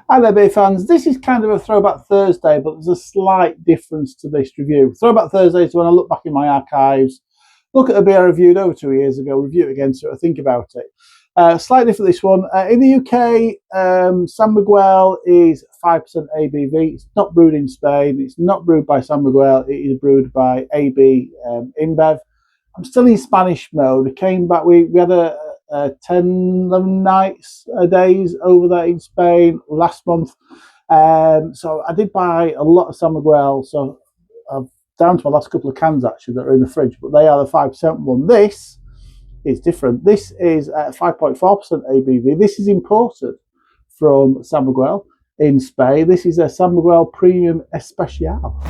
Hi there, beer fans. This is kind of a Throwback Thursday, but there's a slight difference to this review. Throwback Thursday is when I look back in my archives, look at a beer I reviewed over 2 years ago, review it again, sort of think about it. Slightly different this one. In the UK, San Miguel is 5% ABV. It's not brewed in Spain. It's not brewed by San Miguel. It is brewed by AB InBev. I'm still in Spanish mode. I came back. We had a 10, 11 nights, days over there in Spain last month. So I did buy a lot of San Miguel. So I'm down to my last couple of cans actually that are in the fridge, but they are the 5% one. This is different. This is 5.4% ABV. This is imported from San Miguel in Spain. This is a San Miguel Premium Especial.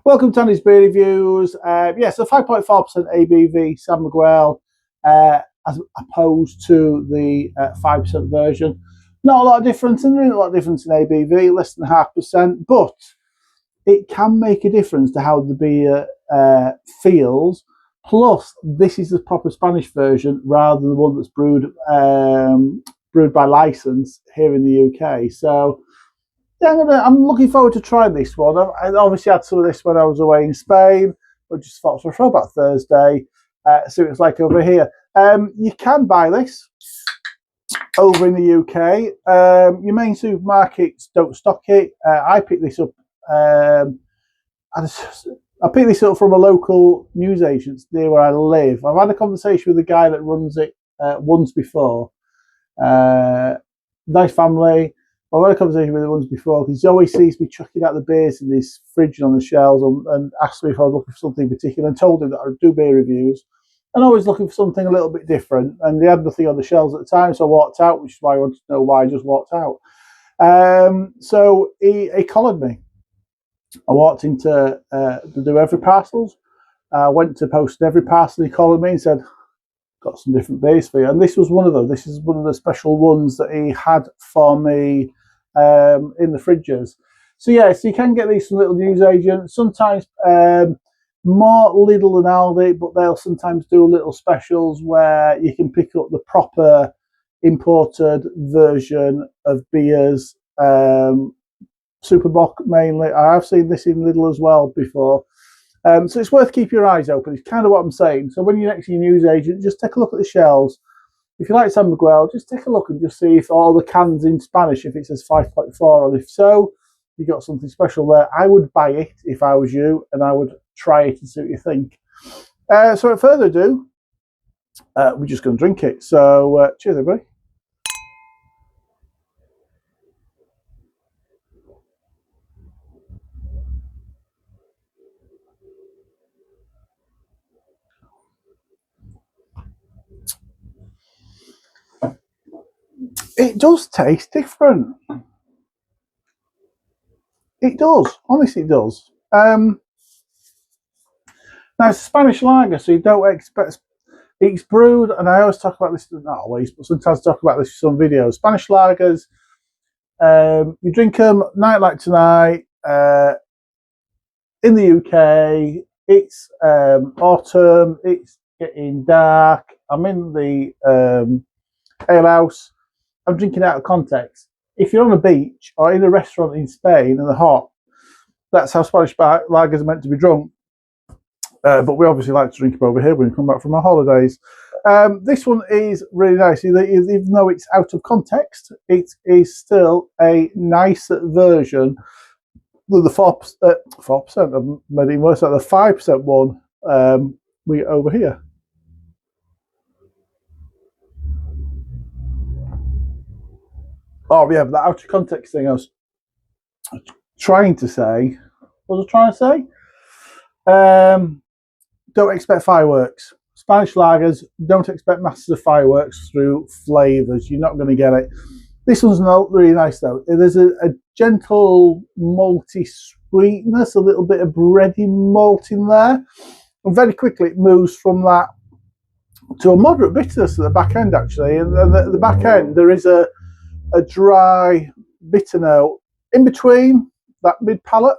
Welcome to Andy's Beer Reviews. So 5.4% ABV San Miguel as opposed to the 5% version. Not a lot of difference, and there isn't a lot of difference in ABV, less than 0.5%, but it can make a difference to how the beer feels. Plus, this is the proper Spanish version rather than the one that's brewed by license here in the UK. So yeah, I'm looking forward to trying this one. I obviously had some of this when I was away in Spain, but just thought for a Throwback Thursday, see what it's like over here. You can buy this over in the UK. Your main supermarkets don't stock it. I picked this up. I picked this up from a local newsagent near where I live. I've had a conversation with the guy that runs it once before. Nice family. I've had a conversation with him once before because he always sees me chucking out the beers in his fridge and on the shelves and asked me if I was looking for something particular, and told him that I do beer reviews and always looking for something a little bit different. And they had nothing on the shelves at the time, so I walked out, which is why I wanted to know why I just walked out. So he collared me. I walked into the Do Every parcels. Went to post every parcel. He collared me and said, "Got some different beers for you." And this was one of them. This is one of the special ones that he had for me in the fridges. So yeah, so you can get these from little newsagents. Sometimes more Lidl than Aldi, but they'll sometimes do little specials where you can pick up the proper imported version of beers. Superbock mainly. I have seen this in Lidl as well before. So it's worth keeping your eyes open. It's kind of what I'm saying. So when you're next to your newsagent, just take a look at the shelves. If you like San Miguel, just take a look and just see if all the cans in Spanish, if it says 5.4, and if so, you got something special there. I would buy it if I was you, and I would try it and see what you think. So without further ado, we're just going to drink it. So cheers, everybody. It does taste different. It does. Honestly, it does. Now, it's a Spanish lager, so you don't expect... It's brewed, and I always talk about this, not always, but sometimes talk about this in some videos. Spanish lagers, you drink them night like tonight. In the UK, it's autumn, it's getting dark. I'm in the ale house. I'm drinking out of context. If you're on a beach or in a restaurant in Spain and they're hot, that's how Spanish lagers are meant to be drunk. But we obviously like to drink them over here when we come back from our holidays. This one is really nice. Even though it's out of context, it is still a nicer version than the 4%. I've made it worse. Like the 5% one we get over here. Oh yeah, that out of context thing I was trying to say. What was I trying to say? Don't expect fireworks. Spanish lagers, don't expect masses of fireworks through flavours. You're not going to get it. This one's not really nice though. There's a gentle malty sweetness, a little bit of bready malt in there. And very quickly it moves from that to a moderate bitterness at the back end actually. And at the back end there is a dry bitter note in between that mid palate.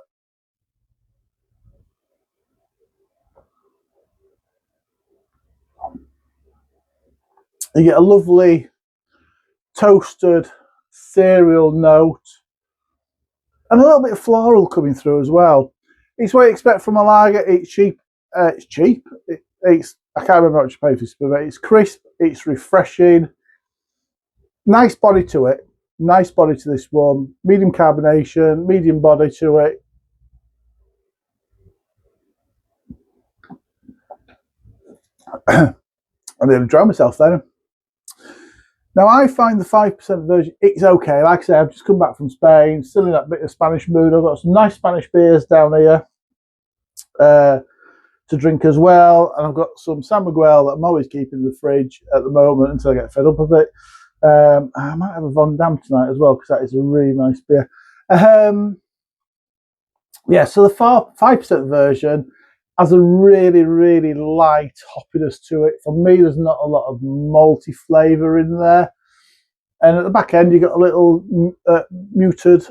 You get a lovely toasted cereal note, and a little bit of floral coming through as well. It's what you expect from a lager. It's cheap. It's cheap. It's I can't remember how much you pay for this, but it's crisp. It's refreshing. Nice body to it. Nice body to this one. Medium carbonation. Medium body to it. I nearly drowned myself then. Now, I find the 5% version, it's okay. Like I say, I've just come back from Spain, still in that bit of Spanish mood. I've got some nice Spanish beers down here to drink as well. And I've got some San Miguel that I'm always keeping in the fridge at the moment until I get fed up of it. I might have a Von Dam tonight as well, because that is a really nice beer. Yeah, so the 5% version has a really, really light hoppiness to it. For me, there's not a lot of malty flavour in there. And at the back end, you got a little muted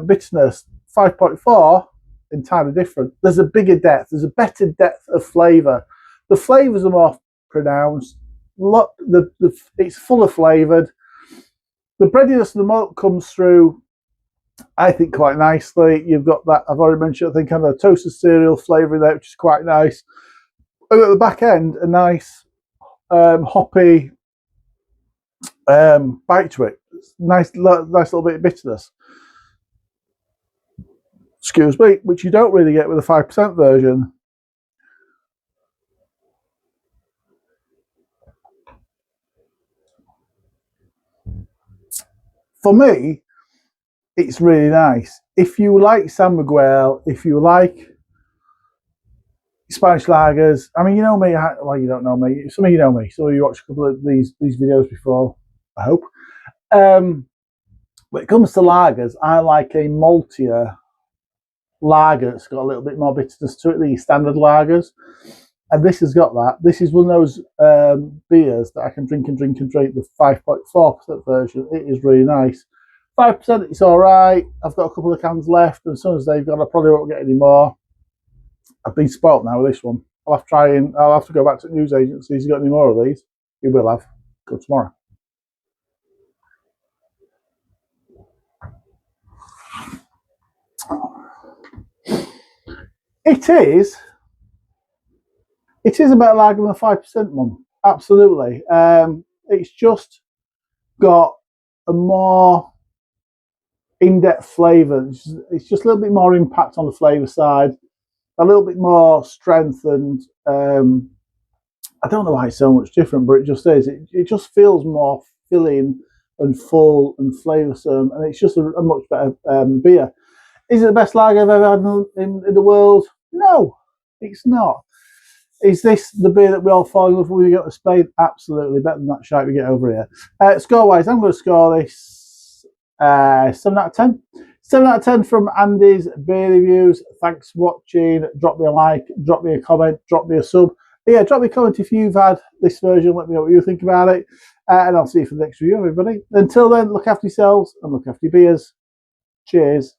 bitterness. 5.4, entirely different. There's a bigger depth. There's a better depth of flavour. The flavours are more pronounced. It's fuller flavoured. The breadiness of the malt comes through, I think, quite nicely. You've got that, I've already mentioned, I think, kind of a toasted cereal flavour in there, which is quite nice. And at the back end, a nice hoppy bite to it. Nice little bit of bitterness. Excuse me, which you don't really get with the 5% version. For me, it's really nice. If you like San Miguel, if you like Spanish lagers, I mean, you know me. Well, you don't know me. Some of you know me. Some of you watched a couple of these videos before, I hope. When it comes to lagers, I like a maltier lager. It's got a little bit more bitterness to it than your standard lagers. And this has got that. This is one of those beers that I can drink and drink and drink. The 5.4% version. It is really nice. 5%, it's all right. I've got a couple of cans left, and as soon as they've gone, I probably won't get any more. I've been spoilt now with this one. I'll have to go back to the news agency. He's got any more of these? He will have. Go tomorrow. It is a better lager than a 5% one. Absolutely. It's just got a more in-depth flavour. It's just a little bit more impact on the flavour side, a little bit more strength, and I don't know why it's so much different, but it just is. It just feels more filling and full and flavoursome, and it's just a much better beer. Is it the best lager I've ever had in the world? No, it's not. Is this the beer that we all fall in love with when we go to Spain? Absolutely, better than that shite we get over here. Score-wise, I'm going to score this 7 out of 10. 7 out of 10 from Andy's Beer Reviews. Thanks for watching. Drop me a like, drop me a comment, drop me a sub. But yeah, drop me a comment if you've had this version. Let me know what you think about it. And I'll see you for the next review, everybody. Until then, look after yourselves and look after your beers. Cheers.